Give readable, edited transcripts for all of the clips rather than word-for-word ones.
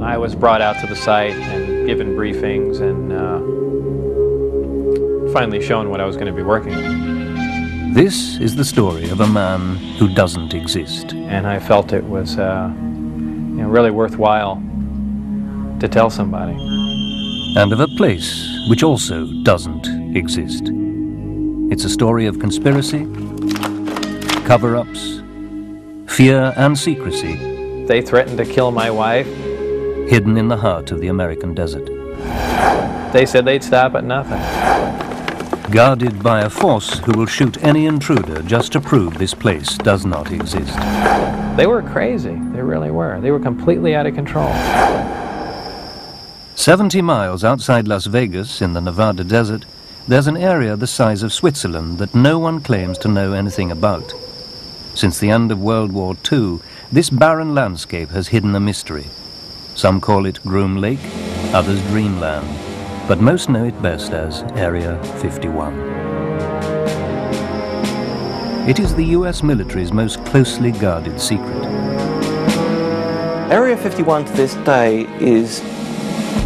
I was brought out to the site and given briefings and finally shown what I was going to be working on. This is the story of a man who doesn't exist. And I felt it was really worthwhile to tell somebody. And of a place which also doesn't exist. It's a story of conspiracy, cover-ups, fear and secrecy. They threatened to kill my wife. Hidden in the heart of the American desert. They said they'd stop at nothing. Guarded by a force who will shoot any intruder just to prove this place does not exist. They were crazy, they really were. They were completely out of control. 70 miles outside Las Vegas in the Nevada desert, there's an area the size of Switzerland that no one claims to know anything about. Since the end of World War II, this barren landscape has hidden a mystery. Some call it Groom Lake, others Dreamland, but most know it best as Area 51. It is the US military's most closely guarded secret. Area 51 to this day is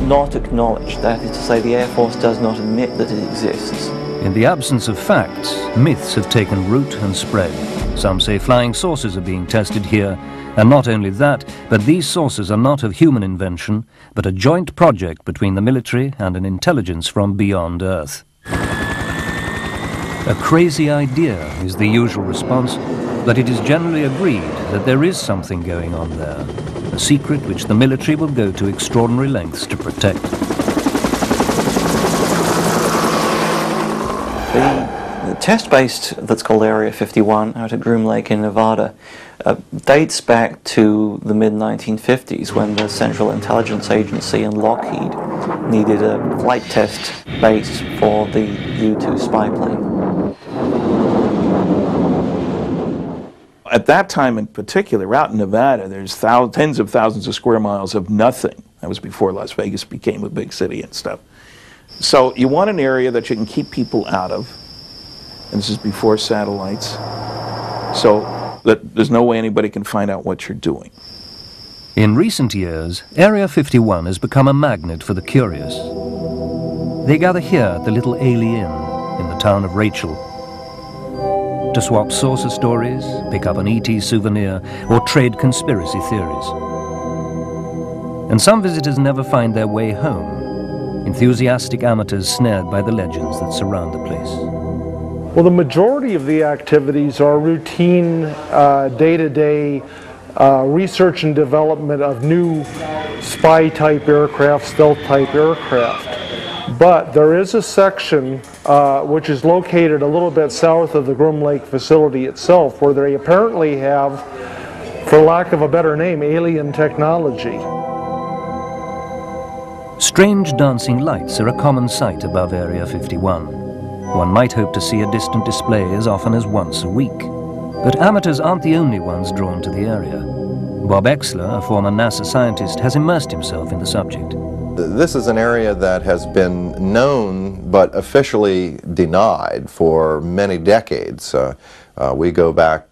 not acknowledged. That is to say, the Air Force does not admit that it exists. In the absence of facts, myths have taken root and spread. Some say flying saucers are being tested here, and not only that, but these saucers are not of human invention, but a joint project between the military and an intelligence from beyond Earth. A crazy idea is the usual response, but it is generally agreed that there is something going on there, a secret which the military will go to extraordinary lengths to protect. The test base that's called Area 51 out at Groom Lake in Nevada dates back to the mid-1950s when the Central Intelligence Agency and Lockheed needed a flight test base for the U-2 spy plane. At that time in particular, out in Nevada, there's tens of thousands of square miles of nothing. That was before Las Vegas became a big city and stuff. So you want an area that you can keep people out of. And this is before satellites, so that there's no way anybody can find out what you're doing. In recent years, Area 51 has become a magnet for the curious. They gather here at the little Ailey Inn in the town of Rachel to swap saucer stories, pick up an ET souvenir, or trade conspiracy theories. And some visitors never find their way home, enthusiastic amateurs snared by the legends that surround the place. Well, the majority of the activities are routine, day-to-day research and development of new spy-type aircraft, stealth-type aircraft. But there is a section which is located a little bit south of the Groom Lake facility itself, where they apparently have, for lack of a better name, alien technology. Strange dancing lights are a common sight above Area 51. One might hope to see a distant display as often as once a week. But amateurs aren't the only ones drawn to the area. Bob Exler, a former NASA scientist, has immersed himself in the subject. This is an area that has been known but officially denied for many decades. We go back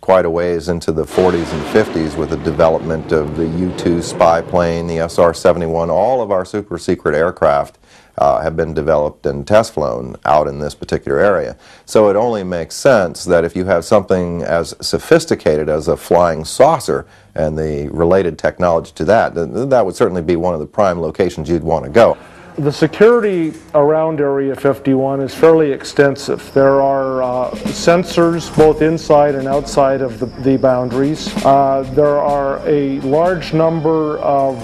quite a ways into the 40s and 50s with the development of the U-2 spy plane, the SR-71. All of our super secret aircraft have been developed and test flown out in this particular area. So it only makes sense that if you have something as sophisticated as a flying saucer and the related technology to that, that would certainly be one of the prime locations you'd want to go. The security around Area 51 is fairly extensive. There are sensors both inside and outside of the boundaries. There are a large number of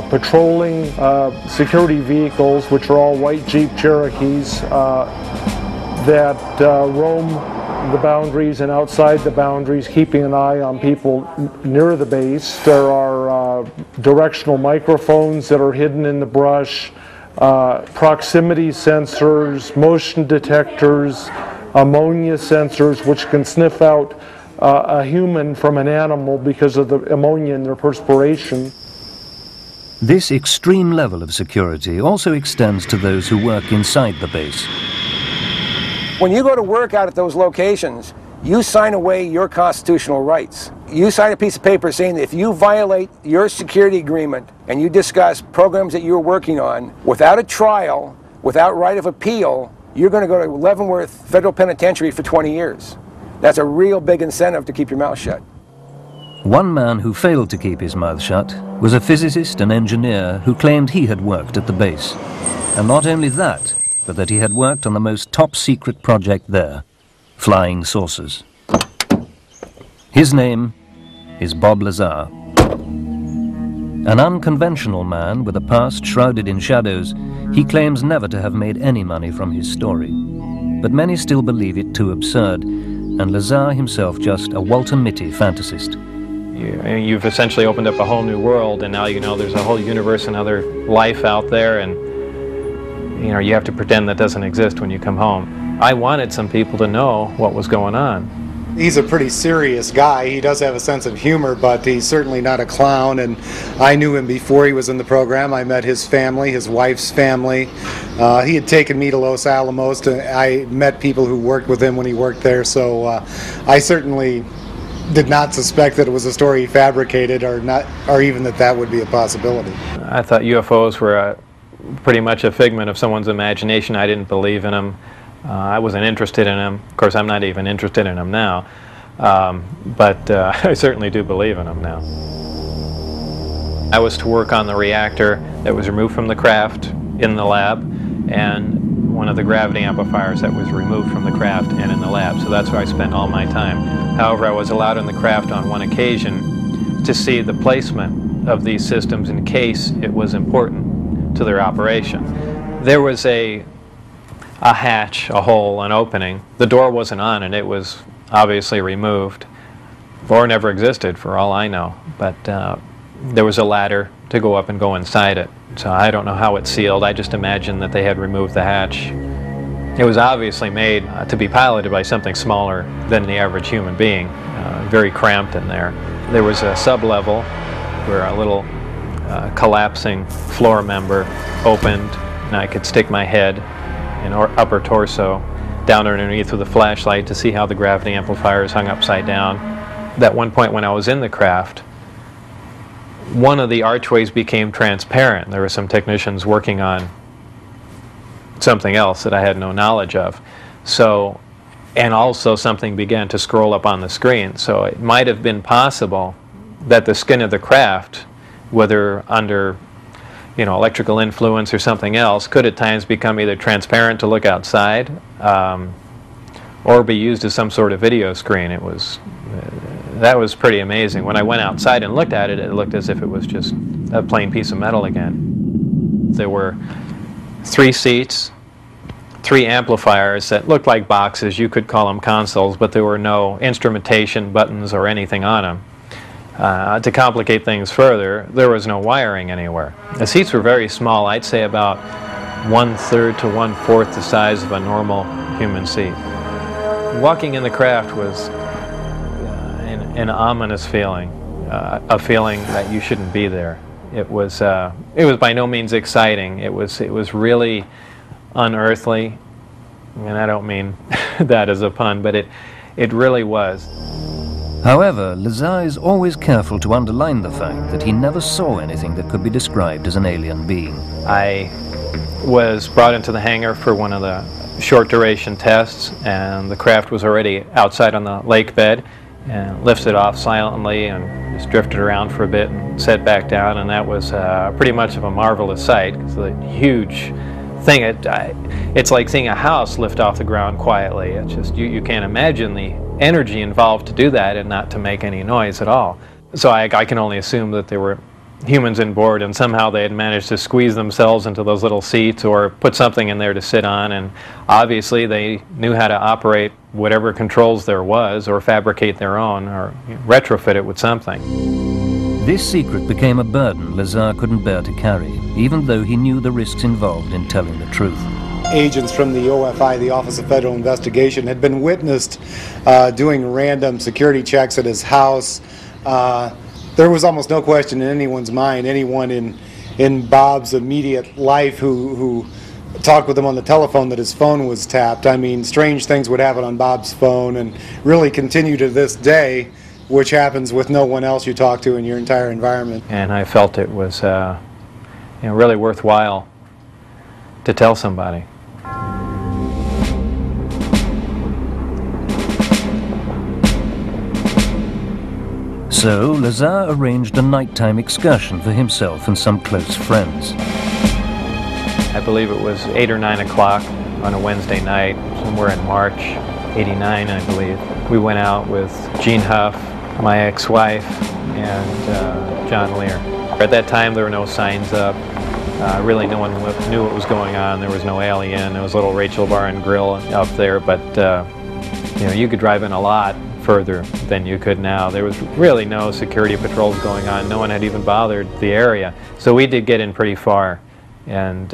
patrolling security vehicles, which are all white Jeep Cherokees, that roam the boundaries and outside the boundaries, keeping an eye on people near the base. There are directional microphones that are hidden in the brush. Proximity sensors, motion detectors, ammonia sensors, which can sniff out a human from an animal because of the ammonia in their perspiration. This extreme level of security also extends to those who work inside the base. When you go to work out at those locations, you sign away your constitutional rights. you sign a piece of paper saying that if you violate your security agreement and you discuss programs that you're working on without a trial, without right of appeal, you're going to go to Leavenworth Federal Penitentiary for 20 years. That's a real big incentive to keep your mouth shut. One man who failed to keep his mouth shut was a physicist and engineer who claimed he had worked at the base. And not only that, but that he had worked on the most top-secret project there, flying saucers. His name is Bob Lazar. An unconventional man with a past shrouded in shadows, he claims never to have made any money from his story. But many still believe it too absurd, and Lazar himself just a Walter Mitty fantasist. You've essentially opened up a whole new world, and now you know there's a whole universe and other life out there, and you know you have to pretend that doesn't exist when you come home. I wanted some people to know what was going on. He's a pretty serious guy. He does have a sense of humor, but he's certainly not a clown, and I knew him before he was in the program. I met his family, his wife's family. He had taken me to Los Alamos. I met people who worked with him when he worked there, so I certainly did not suspect that it was a story he fabricated, or even that that would be a possibility. I thought UFOs were pretty much a figment of someone's imagination. I didn't believe in them. I wasn't interested in them. Of course, I'm not even interested in them now, but I certainly do believe in them now. I was to work on the reactor that was removed from the craft in the lab, and one of the gravity amplifiers that was removed from the craft and in the lab, so that's where I spent all my time. However, I was allowed in the craft on one occasion to see the placement of these systems in case it was important to their operation. There was a hatch, a hole, an opening. The door wasn't on and it was obviously removed, or never existed for all I know, but there was a ladder to go up and go inside it. So I don't know how it's sealed. I just imagine that they had removed the hatch. It was obviously made to be piloted by something smaller than the average human being, very cramped in there. There was a sub-level where a little collapsing floor member opened, and I could stick my head and upper torso down underneath with a flashlight to see how the gravity amplifiers hung upside down. At one point when I was in the craft, one of the archways became transparent. There were some technicians working on something else that I had no knowledge of. So, and also something began to scroll up on the screen. So it might have been possible that the skin of the craft, whether under electrical influence or something else, could at times become either transparent to look outside or be used as some sort of video screen. That was pretty amazing. When I went outside and looked at it, it looked as if it was just a plain piece of metal again. There were 3 seats, 3 amplifiers that looked like boxes. You could call them consoles, but there were no instrumentation buttons or anything on them. To complicate things further, there was no wiring anywhere. The seats were very small. I'd say about 1/3 to 1/4 the size of a normal human seat. Walking in the craft was an ominous feeling, a feeling that you shouldn't be there. It was by no means exciting. It was really unearthly, and I don't mean that as a pun, but it really was. However, Lazar is always careful to underline the fact that he never saw anything that could be described as an alien being. I was brought into the hangar for one of the short duration tests, and the craft was already outside on the lake bed, and lifted off silently and just drifted around for a bit and set back down, and that was pretty much of a marvelous sight. It's a huge thing. It's like seeing a house lift off the ground quietly. It's just you can't imagine the energy involved to do that and not to make any noise at all. So I can only assume that there were humans on board, and somehow they had managed to squeeze themselves into those little seats or put something in there to sit on, and obviously they knew how to operate whatever controls there was, or fabricate their own, or retrofit it with something. This secret became a burden Lazar couldn't bear to carry, even though he knew the risks involved in telling the truth. Agents from the OFI, the Office of Federal Investigation, had been witnessed doing random security checks at his house. There was almost no question in anyone's mind, anyone in Bob's immediate life who talked with him on the telephone, that his phone was tapped. I mean, strange things would happen on Bob's phone, and really continue to this day. which happens with no one else you talk to in your entire environment. And I felt it was really worthwhile to tell somebody. So Lazar arranged a nighttime excursion for himself and some close friends. I believe it was 8 or 9 o'clock on a Wednesday night, somewhere in March '89, I believe. We went out with Gene Huff, my ex-wife, and John Lear. At that time, there were no signs up. Really, no one knew what was going on. There was no alien. There was a little Rachel Bar and Grill up there, but you could drive in a lot further than you could now. There was really no security patrols going on. No one had even bothered the area. So we did get in pretty far and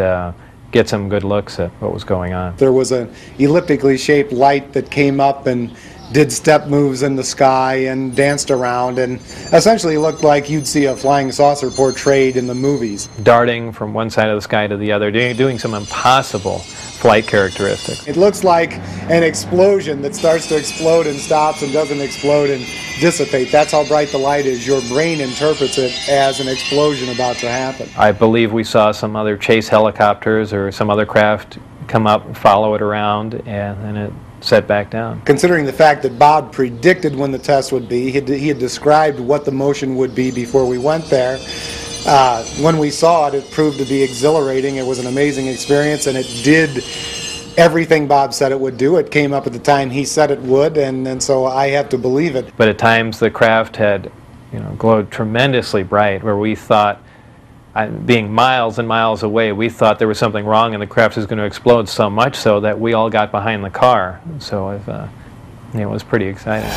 get some good looks at what was going on. There was an elliptically shaped light that came up and did step moves in the sky and danced around, and essentially looked like you'd see a flying saucer portrayed in the movies. Darting from one side of the sky to the other, doing some impossible flight characteristics. It looks like an explosion that starts to explode and stops and doesn't explode and dissipate. That's how bright the light is. Your brain interprets it as an explosion about to happen. I believe we saw some other chase helicopters or some other craft come up, follow it around, and then it set back down. Considering the fact that Bob predicted when the test would be, he had described what the motion would be before we went there. When we saw it, it proved to be exhilarating. It was an amazing experience, and it did everything Bob said it would do. It came up at the time he said it would, and so I have to believe it. But at times the craft had, glowed tremendously bright, where we thought, being miles and miles away, we thought there was something wrong and the craft was going to explode, so much so that we all got behind the car. So it was pretty exciting.